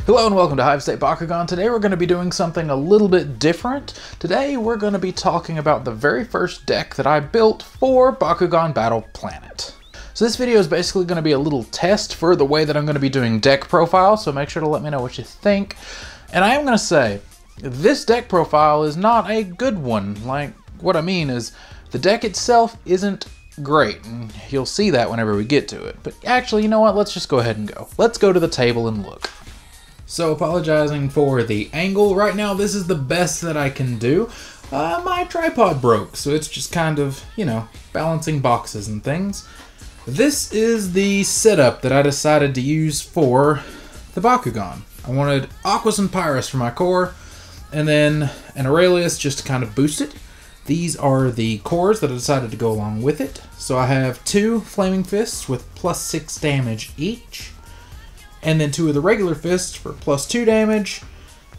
Hello and welcome to HiveState Bakugan. Today we're going to be doing something a little bit different. Today we're going to be talking about the very first deck that I built for Bakugan Battle Planet. So this video is basically going to be a little test for the way that I'm going to be doing deck profile, so make sure to let me know what you think. And I am going to say, this deck profile is not a good one. Like, what I mean is, the deck itself isn't great, and you'll see that whenever we get to it. But actually, you know what? Let's just go ahead and go. Let's go to the table and look. So, apologizing for the angle. Right now, this is the best that I can do. My tripod broke, so it's just kind of, you know, balancing boxes and things. This is the setup that I decided to use for the Bakugan. I wanted Aquas and Pyrus for my core, and then an Aurelius just to kind of boost it. These are the cores that I decided to go along with it. So I have 2 Flaming Fists with +6 damage each, and then 2 of the regular fists for +2 damage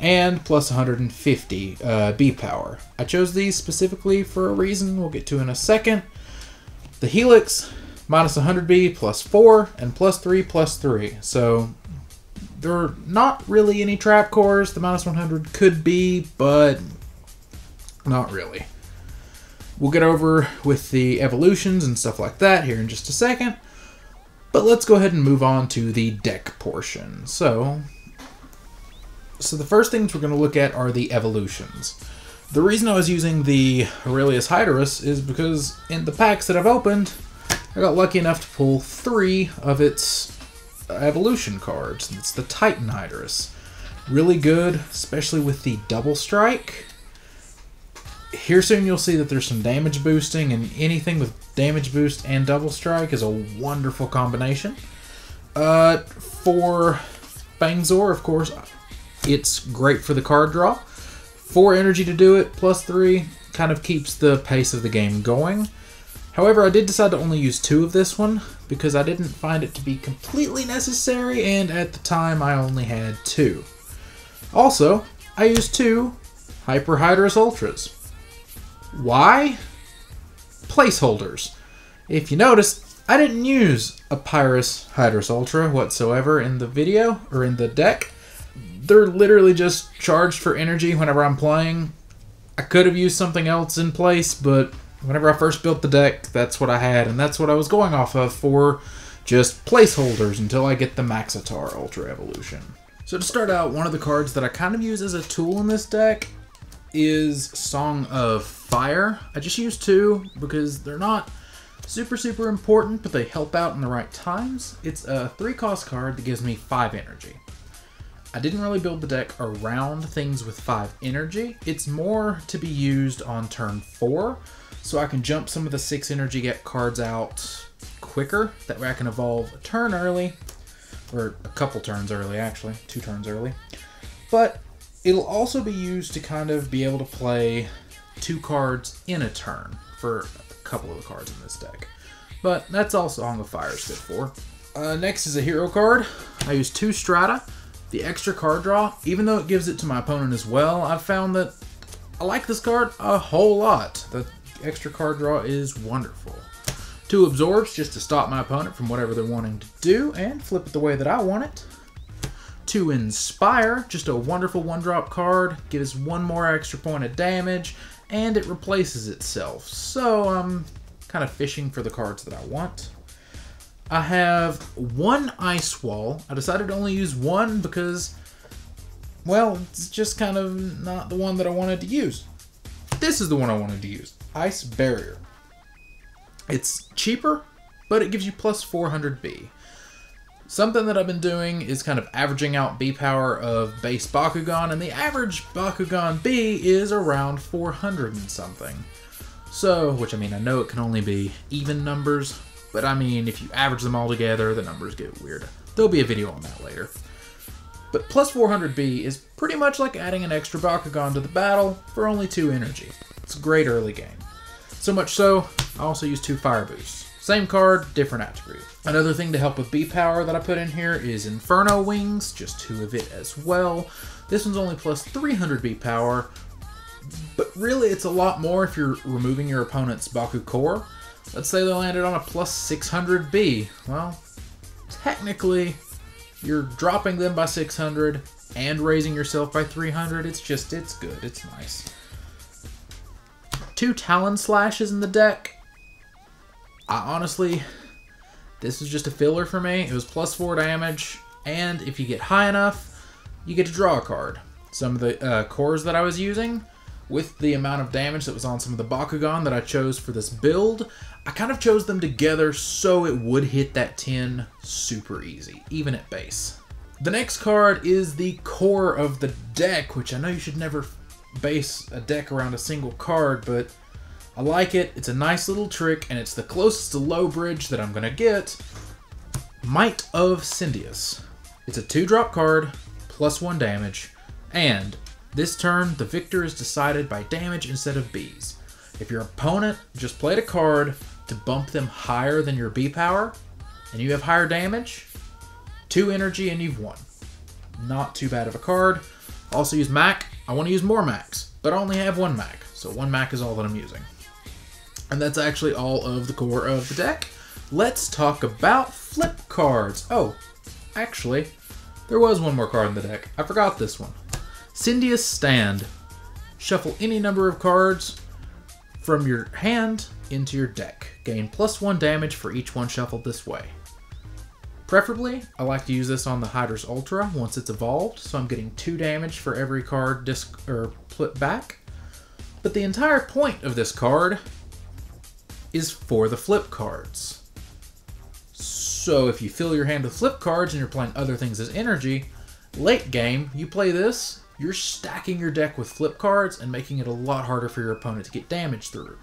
and +150 B power. I chose these specifically for a reason we'll get to in a second. The Helix, -100 B, +4, and +3, +3. So there are not really any trap cores. The -100 could be, but not really. We'll get over with the evolutions and stuff like that here in just a second. But let's go ahead and move on to the deck portion. So the first things we're going to look at are the evolutions. The reason I was using the Aurelius Hydrus is because in the packs that I've opened, I got lucky enough to pull 3 of its evolution cards. It's the Titan Hydrus. Really good, especially with the double strike. Here soon you'll see that there's some damage boosting, and anything with damage boost and double strike is a wonderful combination. For Bangzor, of course, it's great for the card draw. 4 energy to do it, +3, kind of keeps the pace of the game going. However, I did decide to only use 2 of this one, because I didn't find it to be completely necessary, and at the time I only had 2. Also, I used 2 Hyper Hydrus Ultras. Why? Placeholders. If you noticed, I didn't use a Pyrus Hydrus Ultra whatsoever in the video, or in the deck. They're literally just charged for energy whenever I'm playing. I could have used something else in place, but whenever I first built the deck, that's what I had, and that's what I was going off of for just placeholders until I get the Maxitar Ultra Evolution. So to start out, one of the cards that I kind of use as a tool in this deck is Song of Fire. I just use 2 because they're not super important, but they help out in the right times. It's a 3-cost card that gives me 5 energy. I didn't really build the deck around things with 5 energy. It's more to be used on turn 4, so I can jump some of the 6 energy get cards out quicker. That way I can evolve a turn early, or a couple turns early actually, 2 turns early. But it'll also be used to kind of be able to play 2 cards in a turn for a couple of the cards in this deck. But that's all Song of Fire is good for. Next is a hero card. I use 2 Strata. The extra card draw, even though it gives it to my opponent as well, I've found that I like this card a whole lot. The extra card draw is wonderful. 2 Absorbs, just to stop my opponent from whatever they're wanting to do, and flip it the way that I want it. 2 Inspire, just a wonderful 1-drop card, gives 1 more extra point of damage, and it replaces itself. So I'm kind of fishing for the cards that I want. I have 1 Ice Wall. I decided to only use 1 because, well, it's just kind of not the one that I wanted to use. This is the one I wanted to use. Ice Barrier. It's cheaper, but it gives you +400 B. Something that I've been doing is kind of averaging out B power of base Bakugan, and the average Bakugan B is around 400 and something. So, which I mean, I know it can only be even numbers, but I mean, if you average them all together, the numbers get weird. There'll be a video on that later. But +400 B is pretty much like adding an extra Bakugan to the battle for only 2 energy. It's a great early game. So much so, I also use 2 Fire Boosts. Same card, different attribute. Another thing to help with B power that I put in here is Inferno Wings, just 2 of it as well. This one's only +300 B power, but really it's a lot more if you're removing your opponent's Baku core. Let's say they landed on a +600 B. Well, technically, You're dropping them by 600 and raising yourself by 300. It's good. It's nice. 2 Talon Slashes in the deck. Honestly, this is just a filler for me. It was +4 damage, and if you get high enough, you get to draw a card. Some of the cores that I was using, with the amount of damage that was on some of the Bakugan that I chose for this build, I kind of chose them together so it would hit that 10 super easy, even at base. The next card is the core of the deck, which I know you should never base a deck around a single card, but I like it. It's a nice little trick, and it's the closest to low bridge that I'm going to get. Might of Syndius. It's a 2-drop card, +1 damage, and this turn, the victor is decided by damage instead of Bs. If your opponent just played a card to bump them higher than your B power, and you have higher damage, 2 energy and you've won. Not too bad of a card. Also use Mac. I want to use more Macs, but I only have 1 Mac, so 1 Mac is all that I'm using. And that's actually all of the core of the deck. Let's talk about flip cards. Oh, actually, there was one more card in the deck. I forgot this one. Syndius Stand. Shuffle any number of cards from your hand into your deck. Gain +1 damage for each one shuffled this way. Preferably, I like to use this on the Hydra's Ultra once it's evolved, so I'm getting 2 damage for every card flip back. But the entire point of this card is for the flip cards. So if you fill your hand with flip cards and you're playing other things as energy, late game, you play this, you're stacking your deck with flip cards and making it a lot harder for your opponent to get damage through.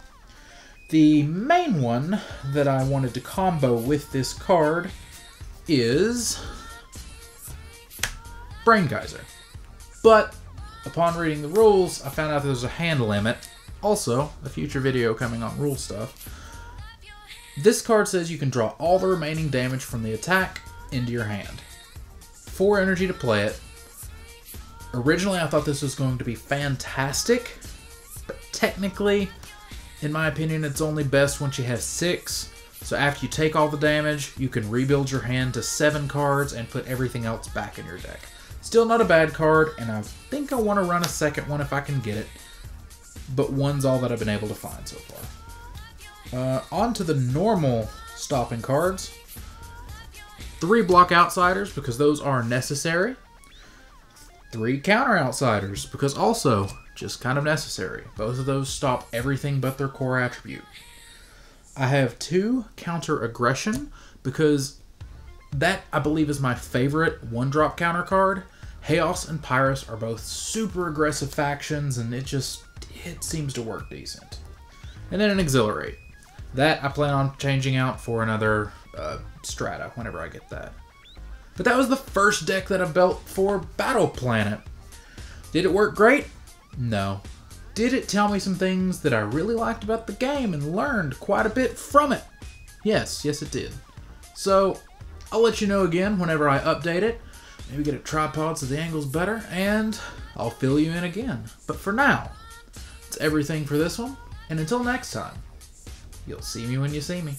The main one that I wanted to combo with this card is Brain Geyser. But upon reading the rules, I found out there's a hand limit. Also, a future video coming on rule stuff. This card says you can draw all the remaining damage from the attack into your hand. 4 energy to play it. Originally, I thought this was going to be fantastic, but technically, in my opinion, it's only best once you have 6. So after you take all the damage, you can rebuild your hand to 7 cards and put everything else back in your deck. Still not a bad card, and I think I want to run a second one if I can get it, but 1's all that I've been able to find so far. On to the normal stopping cards. 3 block outsiders, because those are necessary. 3 counter outsiders, because also just kind of necessary. Both of those stop everything but their core attribute. I have 2 counter aggression, because that, I believe, is my favorite 1-drop counter card. Chaos and Pyrus are both super aggressive factions, and it seems to work decent. And then an Exhilarate. That I plan on changing out for another Strata whenever I get that. But that was the first deck that I built for Battle Planet. Did it work great? No. Did it tell me some things that I really liked about the game and learned quite a bit from it? Yes it did. So, I'll let you know again whenever I update it. Maybe get a tripod so the angle's better, and I'll fill you in again. But for now, that's everything for this one, and until next time, you'll see me when you see me.